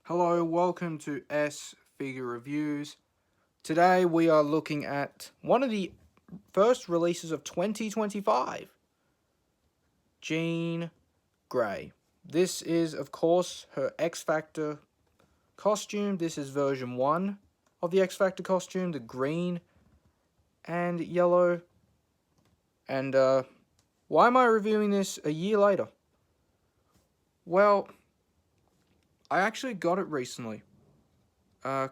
Hello, welcome to S Figure Reviews. Today we are looking at one of the first releases of 2025, Jean Grey. This is, of course, her X Factor costume. This is version 1 of the X Factor costume, the green and yellow. And why am I reviewing this a year later? Well, I actually got it recently. I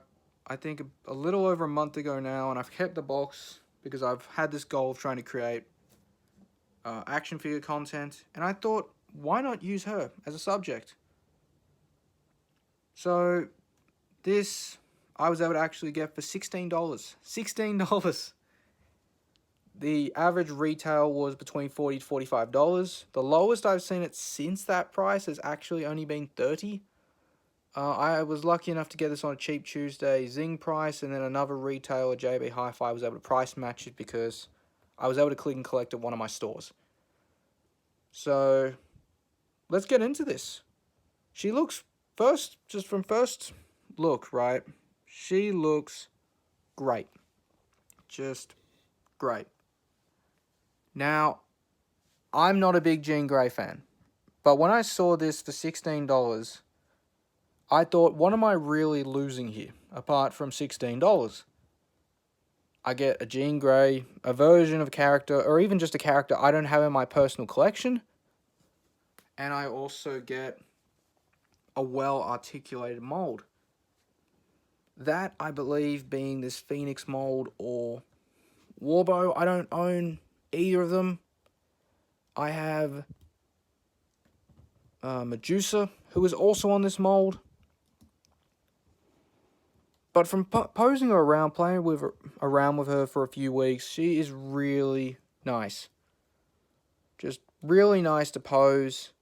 think a little over a month ago now, and I've kept the box because I've had this goal of trying to create action figure content, and I thought, why not use her as a subject? So this I was able to actually get for $16. $16. The average retail was between $40 to $45. The lowest I've seen it since that price has actually only been $30. I was lucky enough to get this on a Cheap Tuesday Zing price, and then another retailer, JB Hi-Fi, was able to price match it because I was able to click and collect at one of my stores. So, let's get into this. She looks, just from first look, right? She looks great. Just great. Now, I'm not a big Jean Grey fan, but when I saw this for $16, I thought, what am I really losing here, apart from $16? I get a Jean Grey, a version of a character, or even just a character I don't have in my personal collection. And I also get a well-articulated mold. That, I believe, being this Phoenix mold or Warbow. I don't own either of them. I have Medusa, who is also on this mold. But from posing her around, playing around with her for a few weeks, she is really nice. Just really nice to pose.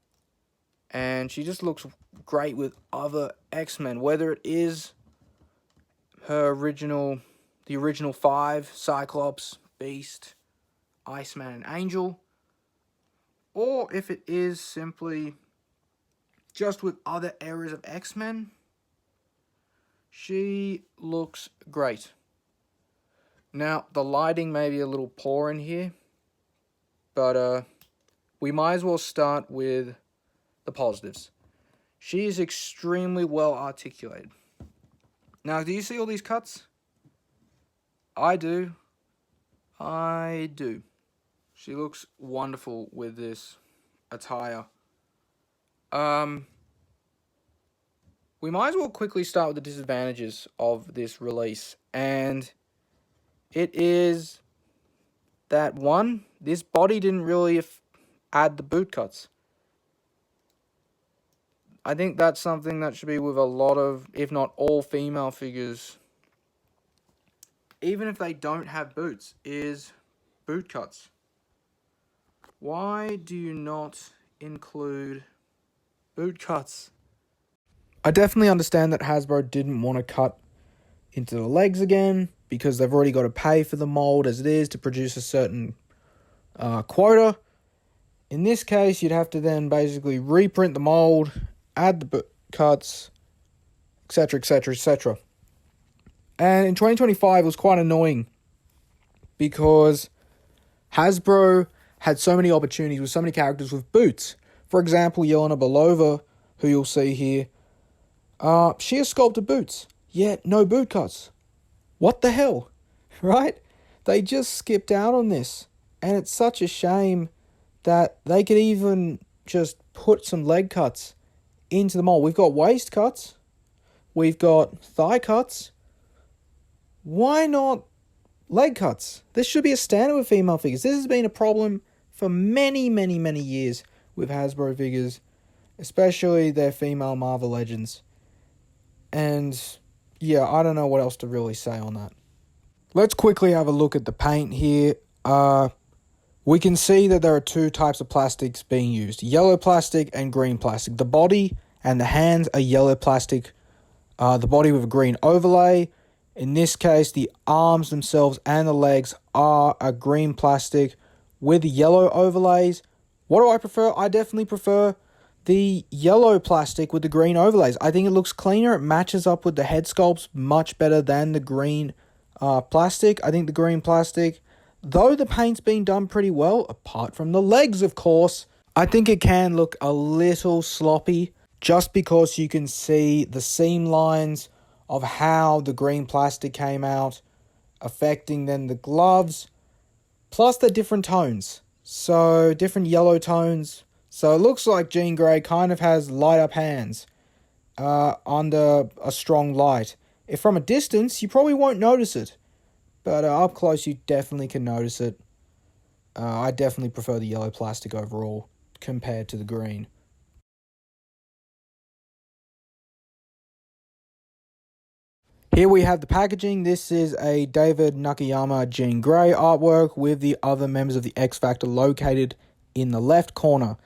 And she just looks great with other X-Men. Whether it is her the original 5, Cyclops, Beast, Iceman, and Angel. Or if it is simply just with other eras of X-Men. She looks great. Now, the lighting may be a little poor in here, but we might as well start with the positives. She is extremely well articulated. Now, do you see all these cuts? I do. I do. She looks wonderful with this attire. We might as well quickly start with the disadvantages of this release. And it is that, one, this body didn't really add the boot cuts. I think that's something that should be with a lot of, if not all, female figures, even if they don't have boots, is boot cuts. Why do you not include boot cuts? I definitely understand that Hasbro didn't want to cut into the legs again because they've already got to pay for the mold as it is to produce a certain quota. In this case, you'd have to then basically reprint the mold, add the boot cuts, etc., etc., etc. And in 2025, it was quite annoying because Hasbro had so many opportunities with so many characters with boots. For example, Yelena Belova, who you'll see here, she has sculpted boots, yet no boot cuts. What the hell, right? They just skipped out on this, and it's such a shame that they could even just put some leg cuts into the mold. We've got waist cuts, we've got thigh cuts. Why not leg cuts? This should be a standard with female figures. This has been a problem for many, many, many years with Hasbro figures, especially their female Marvel Legends. And yeah, I don't know what else to really say on that. Let's quickly have a look at the paint here. We can see that there are two types of plastics being used, yellow plastic and green plastic. The body and the hands are yellow plastic, the body with a green overlay. In this case, the arms themselves and the legs are a green plastic with yellow overlays. What do I prefer? I definitely prefer the yellow plastic with the green overlays. I think it looks cleaner. It matches up with the head sculpts much better than the green plastic. I think the green plastic, though the paint's been done pretty well, apart from the legs, of course, I think it can look a little sloppy just because you can see the seam lines of how the green plastic came out, affecting then the gloves, plus the different tones. So, different yellow tones. So, it looks like Jean Grey kind of has light up hands under a strong light. If from a distance, you probably won't notice it. But up close, you definitely can notice it. I definitely prefer the yellow plastic overall compared to the green. Here we have the packaging. This is a David Nakayama Jean Grey artwork with the other members of the X Factor located in the left corner.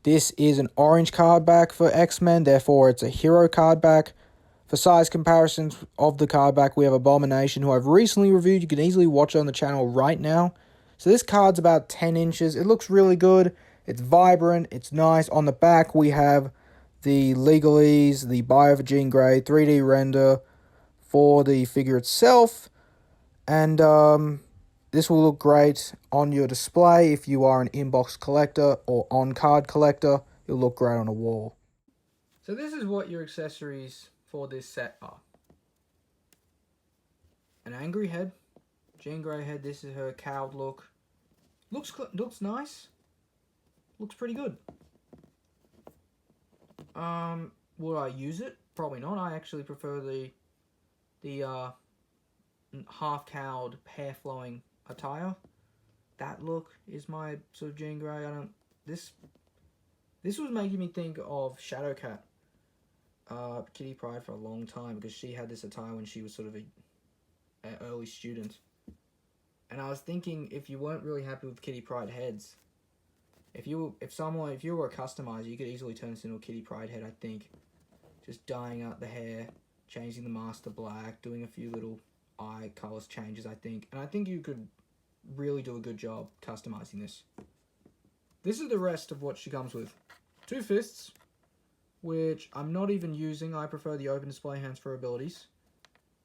This is an orange card back for X-Men, therefore it's a hero card back. For size comparisons of the card back, we have Abomination, who I've recently reviewed. You can easily watch it on the channel right now. So this card's about 10 inches. It looks really good. It's vibrant. It's nice. On the back, we have the legalese, the Bio for Jean Grey, 3D render for the figure itself. And this will look great on your display if you are an inbox collector or on-card collector. It'll look great on a wall. So this is what your accessories for this set are. An angry head, Jean Grey head. This is her cowed look. Looks nice. Looks pretty good. Would I use it? Probably not. I actually prefer the half cowed, hair flowing attire. That look is my sort of Jean Grey. This was making me think of Shadowcat, Kitty Pryde for a long time, because she had this attire when she was sort of an early student. And I was thinking, if you weren't really happy with Kitty Pryde heads, if you were a customizer, you could easily turn this into a Kitty Pryde head. I think just dyeing out the hair, changing the mask to black, doing a few little eye colors changes. I think you could really do a good job customizing this. This is the rest of what she comes with: 2 fists, which I'm not even using. I prefer the open display hands for abilities.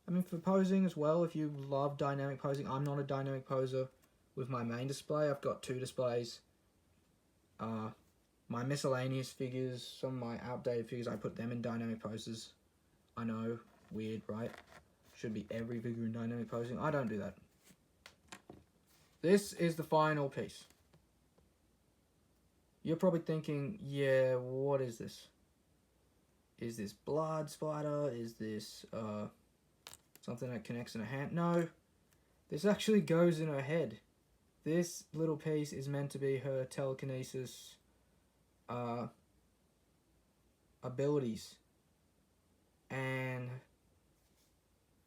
I mean, for posing as well, if you love dynamic posing. I'm not a dynamic poser with my main display. I've got 2 displays. My miscellaneous figures, some of my outdated figures, I put them in dynamic poses. I know, weird, right? Should be every figure in dynamic posing. I don't do that. This is the final piece. You're probably thinking, yeah, what is this? Is this blood splatter? Is this something that connects in a hand? No, this actually goes in her head. This little piece is meant to be her telekinesis abilities. And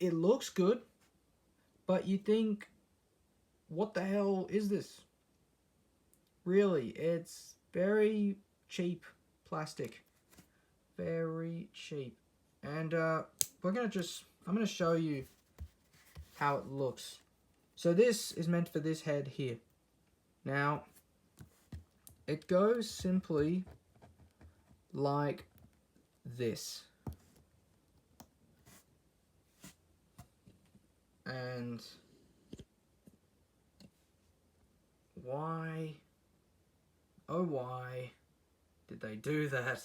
it looks good, but you think, what the hell is this? Really, it's very cheap plastic. Very cheap. And I'm gonna show you how it looks. So this is meant for this head here. Now, it goes simply like this. And why, oh why did they do that?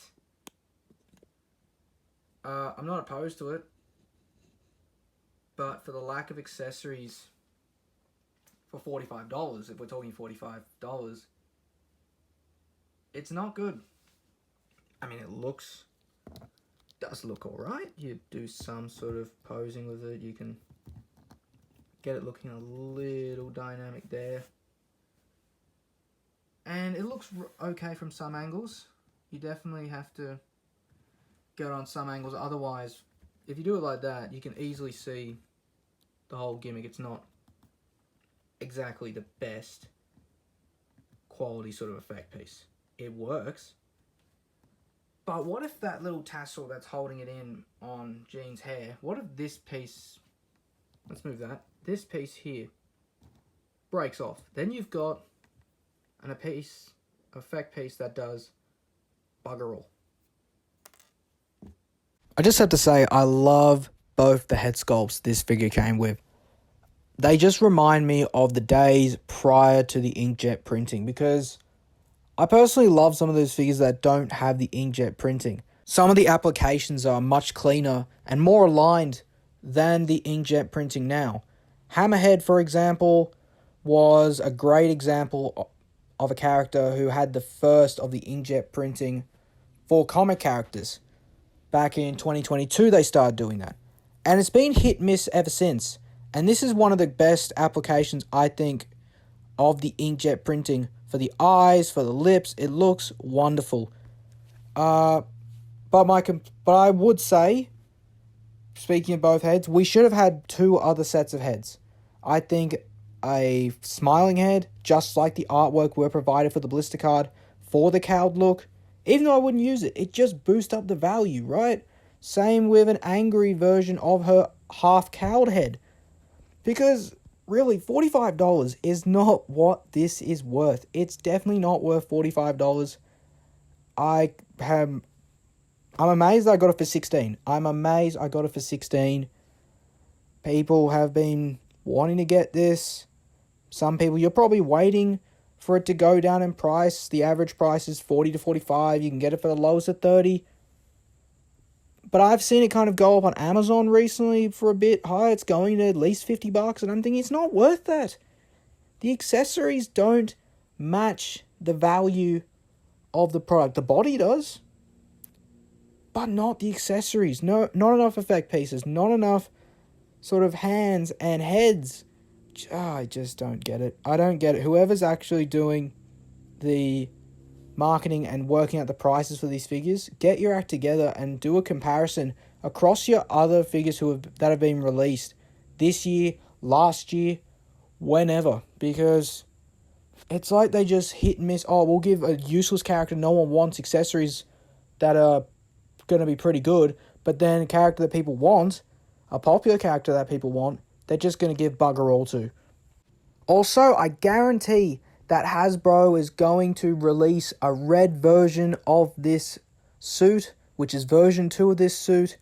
I'm not opposed to it, but for the lack of accessories for $45, if we're talking $45, it's not good. I mean, it does look alright. You do some sort of posing with it, you can get it looking a little dynamic there. And it looks okay from some angles. You definitely have to get on some angles, otherwise, if you do it like that, you can easily see the whole gimmick. It's not exactly the best quality sort of effect piece. It works, but what if that little tassel that's holding it in on Jean's hair, what if this piece, let's move that, this piece here breaks off? Then you've got an effect piece that does bugger all. I just have to say, I love both the head sculpts this figure came with. They just remind me of the days prior to the inkjet printing, because I personally love some of those figures that don't have the inkjet printing. Some of the applications are much cleaner and more aligned than the inkjet printing now. Hammerhead, for example, was a great example of a character who had the first of the inkjet printing for comic characters. Back in 2022, they started doing that. And it's been hit miss ever since. And this is one of the best applications, I think, of the inkjet printing for the eyes, for the lips. It looks wonderful. But I would say, speaking of both heads, we should have had 2 other sets of heads. I think a smiling head, just like the artwork were provided for the blister card, for the cowed look. Even though I wouldn't use it, it just boosts up the value, right? Same with an angry version of her half-cowed head. Because, really, $45 is not what this is worth. It's definitely not worth $45. I'm amazed I got it for $16. I'm amazed I got it for $16. People have been wanting to get this. Some people, you're probably waiting for it to go down in price. The average price is $40 to $45. You can get it for the lowest at $30. But I've seen it kind of go up on Amazon recently for a bit high. It's going to at least $50, and I'm thinking it's not worth that. The accessories don't match the value of the product. The body does, but not the accessories. No, not enough effect pieces. Not enough sort of hands and heads. I just don't get it. I don't get it. Whoever's actually doing the marketing and working out the prices for these figures, get your act together and do a comparison across your other figures that have been released this year, last year, whenever. Because it's like they just hit and miss. Oh, we'll give a useless character no one wants accessories that are going to be pretty good, but then a character that people want, a popular character that people want, they're just going to give bugger all to. Also, I guarantee that Hasbro is going to release a red version of this suit, which is version 2 of this suit,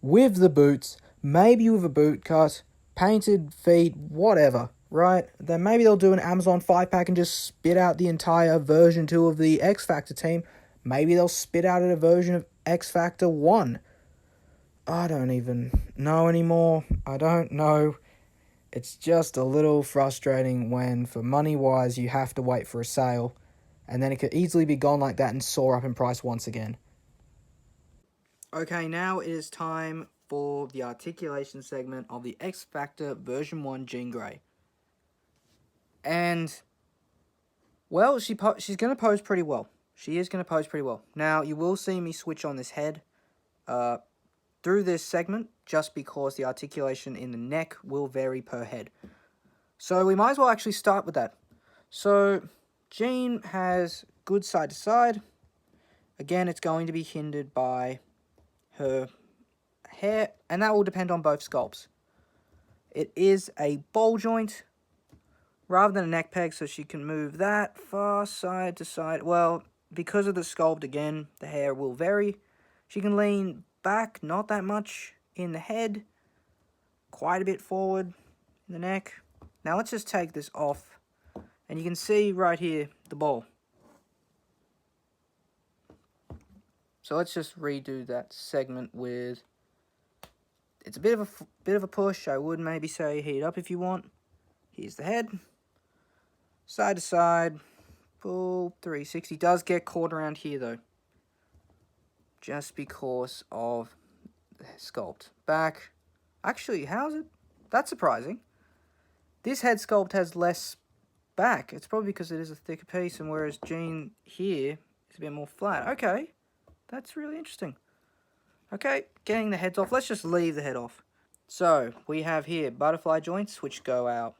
with the boots, maybe with a boot cut, painted feet, whatever, right? Then maybe they'll do an Amazon 5-pack and just spit out the entire version 2 of the X Factor team. Maybe they'll spit out a version of X Factor 1. I don't even know anymore. I don't know. It's just a little frustrating when, for money-wise, you have to wait for a sale, and then it could easily be gone like that and soar up in price once again. Okay, now it is time for the articulation segment of the X Factor version 1 Jean Grey. And, well, she's going to pose pretty well. She is going to pose pretty well. Now, you will see me switch on this head through this segment, just because the articulation in the neck will vary per head. So we might as well actually start with that. So Jean has good side to side. Again, it's going to be hindered by her hair, and that will depend on both sculpts. It is a ball joint rather than a neck peg, so she can move that far side to side. Well, because of the sculpt, again, the hair will vary. She can lean back, not that much in the head, quite a bit forward in the neck. Now let's just take this off, and you can see right here the ball. So let's just redo that segment with, it's a bit of a push. I would maybe say heat up if you want. Here's the head, side to side, pull 360. Does get caught around here though, just because of the sculpt. Back. Actually, how's it? That's surprising. This head sculpt has less back. It's probably because it is a thicker piece, and whereas Jean here is a bit more flat. Okay, that's really interesting. Okay, getting the heads off. Let's just leave the head off. So, we have here butterfly joints, which go out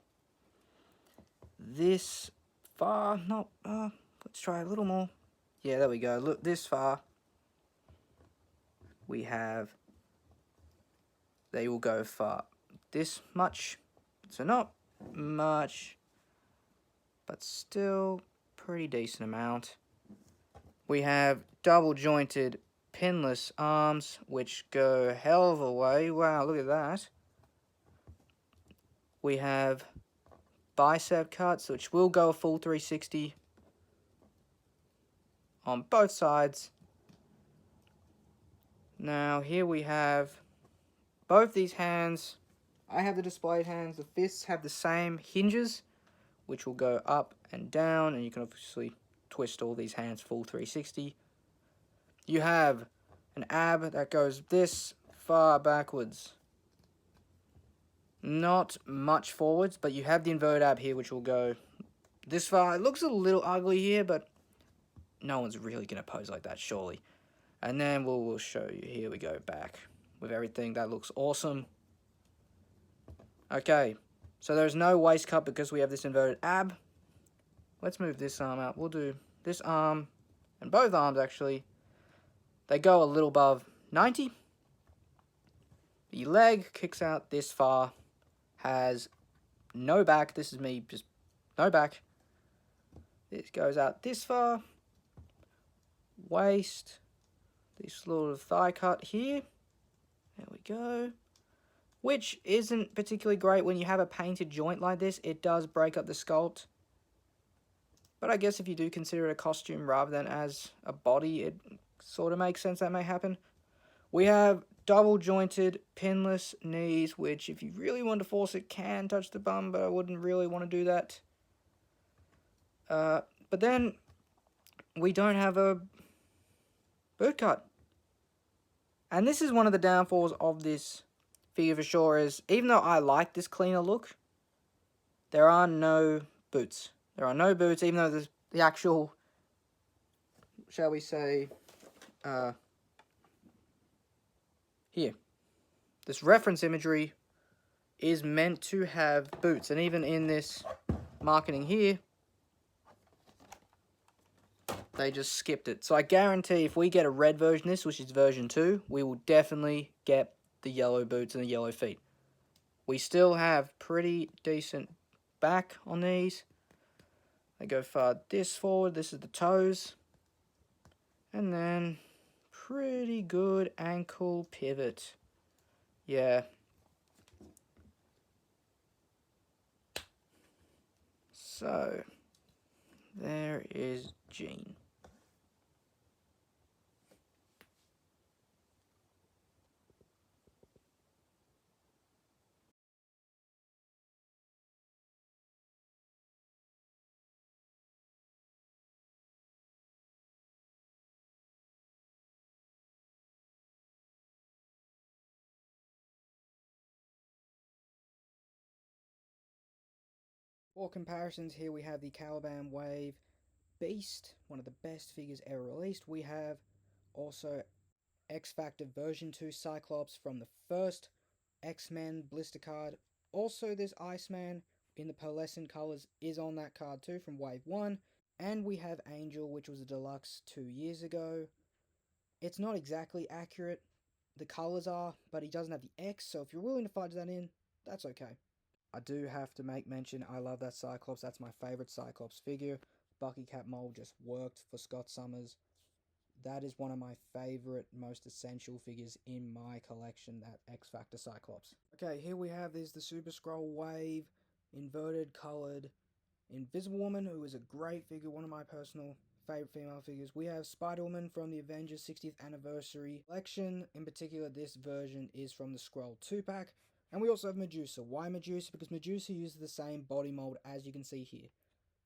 this far. Not, let's try a little more. Yeah, there we go. Look, this far. We have, they will go far this much, so not much, but still pretty decent amount. We have double jointed pinless arms, which go hell of a way. Wow, look at that. We have bicep cuts, which will go a full 360 on both sides. Now, here we have both these hands. I have the displayed hands. The fists have the same hinges, which will go up and down, and you can obviously twist all these hands full 360. You have an ab that goes this far backwards. Not much forwards, but you have the inverted ab here, which will go this far. It looks a little ugly here, but no one's really going to pose like that, surely. And then we'll show you. Here we go, back with everything. That looks awesome. Okay, so there's no waist cut because we have this inverted ab. Let's move this arm out. We'll do this arm and both arms, actually. They go a little above 90. The leg kicks out this far. Has no back. This is me, just no back. This goes out this far. Waist. This little thigh cut here. There we go. Which isn't particularly great when you have a painted joint like this. It does break up the sculpt. But I guess if you do consider it a costume rather than as a body, it sort of makes sense that may happen. We have double jointed pinless knees, which if you really want to force it can touch the bum, but I wouldn't really want to do that. But then we don't have a boot cut. And this is one of the downfalls of this figure for sure, is even though I like this cleaner look, there are no boots. There are no boots, even though the actual, shall we say, here, this reference imagery is meant to have boots. And even in this marketing here, they just skipped it. So I guarantee if we get a red version of this, which is version 2, we will definitely get the yellow boots and the yellow feet. We still have pretty decent back on these. They go far this forward. This is the toes. And then pretty good ankle pivot. Yeah. So there is Jean. For comparisons, here we have the Caliban Wave Beast, one of the best figures ever released. We have also X Factor version 2 Cyclops from the first X-Men Blister card. Also, this Iceman in the pearlescent colors is on that card too from Wave 1. And we have Angel, which was a deluxe 2 years ago. It's not exactly accurate, the colors are, but he doesn't have the X, so if you're willing to fudge that in, that's okay. I do have to make mention, I love that Cyclops. That's my favorite Cyclops figure. Bucky Cap mold just worked for Scott Summers. That is one of my favorite, most essential figures in my collection, that X Factor Cyclops. Okay, here we have is the Super Skrull Wave, inverted colored Invisible Woman, who is a great figure, one of my personal favorite female figures. We have Spider-Woman from the Avengers 60th Anniversary collection. In particular, this version is from the Skrull 2-pack. And we also have Medusa. Why Medusa? Because Medusa uses the same body mold as you can see here.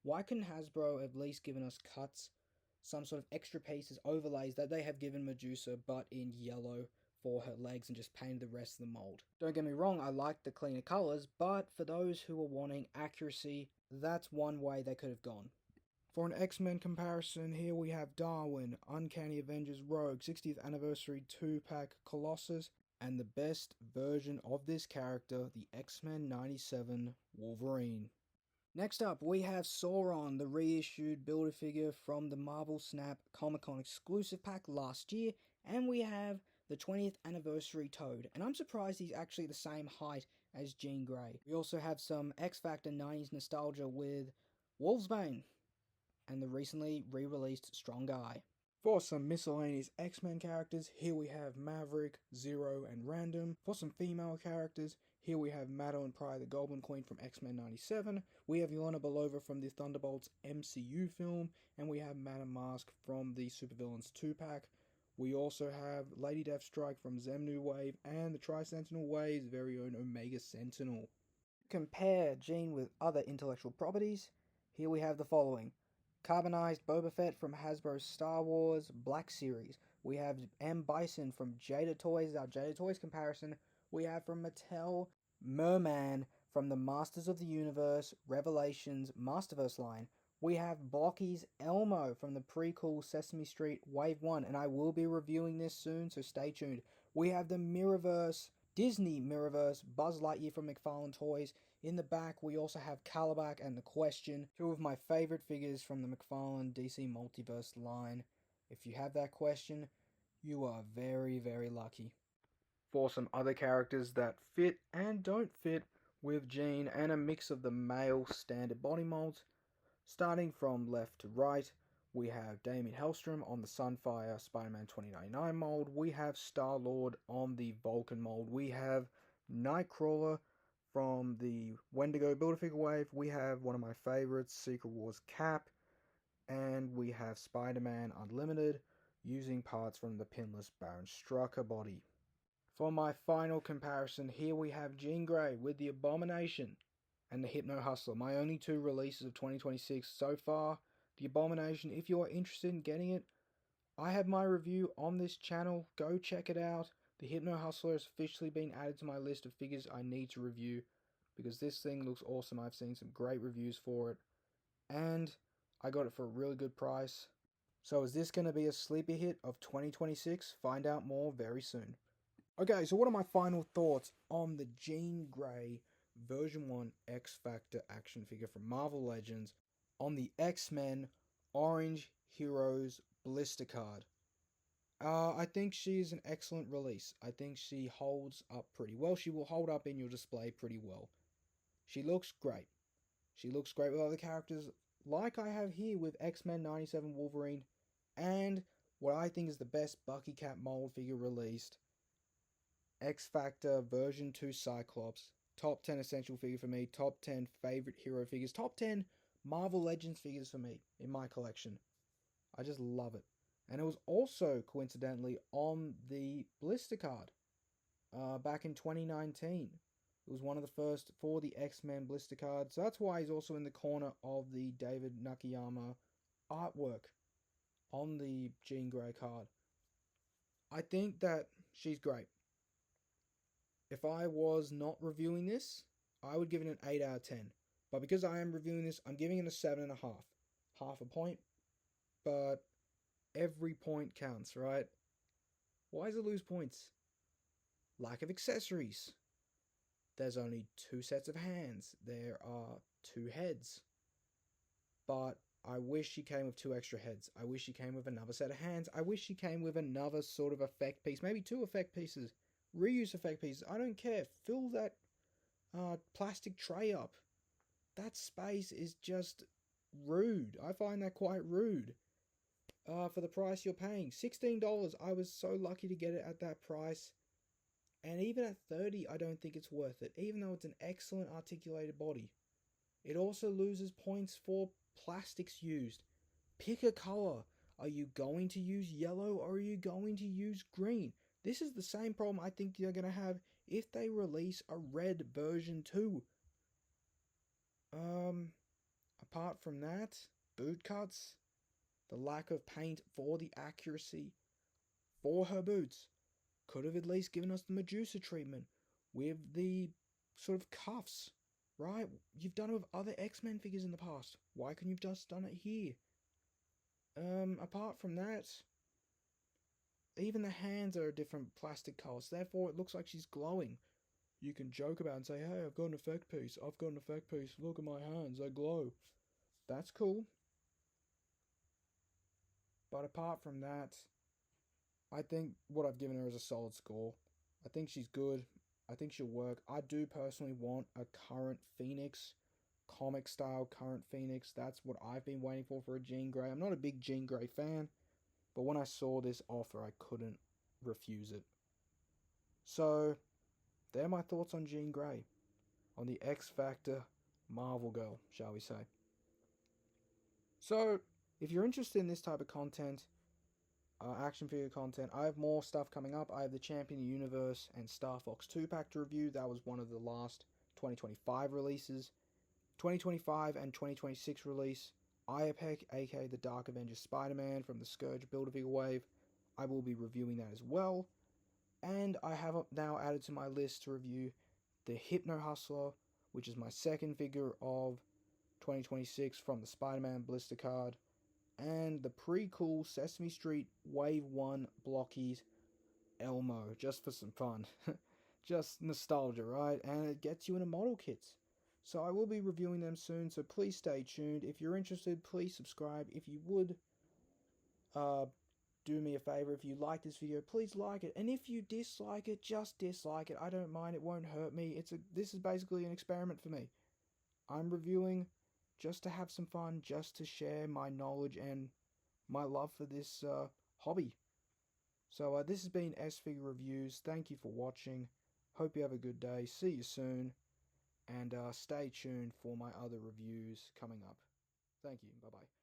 Why couldn't Hasbro at least given us cuts, some sort of extra pieces, overlays that they have given Medusa, but in yellow for her legs, and just painted the rest of the mold? Don't get me wrong, I like the cleaner colors, but for those who are wanting accuracy, that's one way they could have gone. For an X-Men comparison, here we have Darwin, Uncanny Avengers Rogue, 60th Anniversary 2-pack Colossus, and the best version of this character, the X-Men 97 Wolverine. Next up, we have Sauron, the reissued Build-A-Figure from the Marvel Snap Comic-Con exclusive pack last year, and we have the 20th Anniversary Toad, and I'm surprised he's actually the same height as Jean Grey. We also have some X-Factor 90s nostalgia with Wolfsbane, and the recently re-released Strong Guy. For some miscellaneous X-Men characters, here we have Maverick, Zero, and Random. For some female characters, here we have Madeline Pryor, the Goblin Queen from X-Men 97. We have Yelena Belova from the Thunderbolts MCU film. And we have Madame Mask from the Supervillains 2-pack. We also have Lady Deathstrike from Zem New Wave and the Tri-Sentinel Wave's very own Omega Sentinel. Compare Jean with other intellectual properties. Here we have the following. Carbonized Boba Fett from Hasbro's Star Wars Black Series. We have M. Bison from Jada Toys, our Jada Toys comparison. We have from Mattel, Merman from the Masters of the Universe Revelations Masterverse line. We have Blokees Elmo from the Precool Sesame Street Wave 1, and I will be reviewing this soon, so stay tuned. We have the Mirrorverse, Disney Mirrorverse Buzz Lightyear from McFarlane Toys. In the back, we also have Calabac and The Question, two of my favorite figures from the McFarlane DC Multiverse line. If you have that question, you are very, very lucky. For some other characters that fit and don't fit with Jean and a mix of the male standard body molds, starting from left to right, we have Damien Hellstrom on the Sunfire Spider-Man 2099 mold. We have Star-Lord on the Vulcan mold. We have Nightcrawler from the Wendigo Build-A-Figure wave. We have one of my favorites, Secret Wars Cap. And we have Spider-Man Unlimited using parts from the pinless Baron Strucker body. For my final comparison, here we have Jean Grey with the Abomination and the Hypno Hustler. My only two releases of 2026 so far. The Abomination, if you are interested in getting it, I have my review on this channel. Go check it out. The Hypno Hustler has officially been added to my list of figures I need to review because this thing looks awesome. I've seen some great reviews for it. And I got it for a really good price. So is this going to be a sleeper hit of 2026? Find out more very soon. Okay, so what are my final thoughts on the Jean Grey version 1 X Factor action figure from Marvel Legends on the X-Men Orange Heroes blister card? I think she's an excellent release. I think she holds up pretty well. She will hold up in your display pretty well. She looks great. She looks great with other characters like I have here with X-Men 97 Wolverine and what I think is the best Bucky Cat mold figure released, X Factor version 2 Cyclops. Top 10 essential figure for me. Top 10 favorite hero figures. Top 10 Marvel Legends figures for me in my collection. I just love it. And it was also, coincidentally, on the blister card back in 2019. It was one of the first for the X-Men blister card. So that's why he's also in the corner of the David Nakayama artwork on the Jean Grey card. I think that she's great. If I was not reviewing this, I would give it an 8 out of 10. But because I am reviewing this, I'm giving it a 7.5. Half a point. But every point counts, right? Why does it lose points? Lack of accessories. There's only 2 sets of hands. There are 2 heads. But I wish she came with 2 extra heads. I wish she came with another set of hands. I wish she came with another sort of effect piece. Maybe 2 effect pieces. Reuse effect pieces. I don't care. Fill that plastic tray up. That space is just rude. I find that quite rude. For the price you're paying. $16. I was so lucky to get it at that price. And even at $30, I don't think it's worth it. Even though it's an excellent articulated body. It also loses points for plastics used. Pick a color. Are you going to use yellow or are you going to use green? This is the same problem I think you're going to have if they release a red version 2. Apart from that, boot cuts, the lack of paint for the accuracy for her boots. Could have at least given us the Medusa treatment with the sort of cuffs, right? You've done it with other X-Men figures in the past. Why couldn't you have just done it here? Apart from that, even the hands are a different plastic color, so therefore it looks like she's glowing. You can joke about it and say, hey, I've got an effect piece. I've got an effect piece. Look at my hands. They glow. That's cool. But apart from that, I think what I've given her is a solid score. I think she's good. I think she'll work. I do personally want a current Phoenix, comic style current Phoenix. That's what I've been waiting for a Jean Grey. I'm not a big Jean Grey fan, but when I saw this offer, I couldn't refuse it. So, they're my thoughts on Jean Grey, on the X Factor Marvel Girl, shall we say. So, if you're interested in this type of content, action figure content, I have more stuff coming up. I have the Champion Universe and Starfox 2-pack to review. That was one of the last 2025 releases. 2025 and 2026 release, Aepec, aka the Dark Avengers Spider-Man from the Scourge Build-A-Figure wave. I will be reviewing that as well. And I have now added to my list to review the Hypno Hustler, which is my second figure of 2026 from the Spider-Man Blister card, and the Precool Sesame Street Wave 1 Blokees Elmo, just for some fun. Just nostalgia, right? And it gets you in a model kit. So I will be reviewing them soon, so please stay tuned. If you're interested, please subscribe. If you would do me a favor, if you like this video, please like it. And if you dislike it, just dislike it. I don't mind, it won't hurt me. This is basically an experiment for me. I'm reviewing just to have some fun, just to share my knowledge and my love for this hobby. So this has been S-Figure Reviews. Thank you for watching. Hope you have a good day. See you soon. And stay tuned for my other reviews coming up. Thank you. Bye-bye.